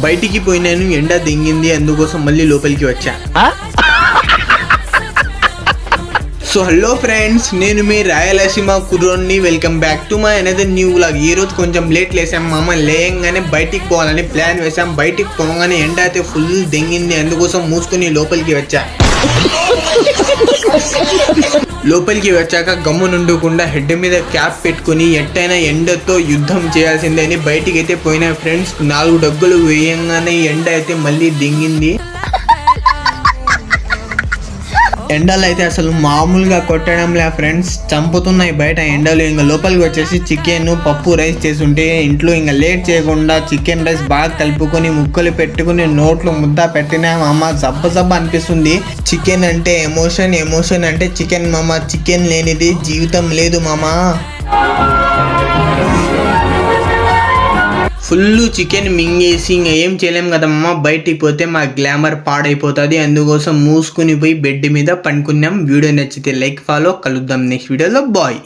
బయటికి పోయినాను, ఎండ దింగింది, అందుకోసం మళ్ళీ లోపలికి వచ్చా. సో హలో ఫ్రెండ్స్, నేను మీ రాయలసీమ కుర్రోడ్ని. Welcome back to my another new vlog. ఈ రోజు కొంచెం లేట్ లేసాం మామ. లేయంగానే బయటికి పోవాలని ప్లాన్ వేసాం. బయటికి పోగానే ఎండ అయితే ఫుల్ దెంగింది, అందుకోసం మూసుకుని లోపలికి వచ్చా. లోపలికి వచ్చాక గమ్మునుండకుండా హెడ్ మీద క్యాప్ పెట్టుకుని ఎట్టైనా ఎండతో యుద్ధం చేయాల్సిందే అని బయటికి అయితే పోయినా ఫ్రెండ్స్. 4 డగ్గులు వేయంగానే ఎండ అయితే మళ్ళీ దింగింది. ఎండలు అయితే అసలు మామూలుగా కొట్టడం లే ఫ్రెండ్స్, చంపుతున్నాయి బయట ఎండలు. ఇంకా లోపలికి వచ్చేసి చికెన్ పప్పు రైస్ చేస్తుంటే ఇంట్లో ఇంకా లేట్ చేయకుండా చికెన్ రైస్ బాగా కలుపుకొని ముక్కలు పెట్టుకుని నోట్లో ముద్ద పెట్టినా మామ. జబ్బ అనిపిస్తుంది. చికెన్ అంటే ఎమోషన్, ఎమోషన్ అంటే చికెన్ మామ. చికెన్ లేనిది జీవితం లేదు మామ. ఫుల్ చికెన్ మింగేసి ఇంకా ఏం చేయలేం కదమ్మా. బయటికి పోతే మా గ్లామర్ పాడైపోతుంది, అందుకోసం మూసుకుని పోయి బెడ్ మీద పండుకున్నాం. వీడియో నచ్చితే లైక్, ఫాలో. కలుద్దాం నెక్స్ట్ వీడియోలో. బాయ్.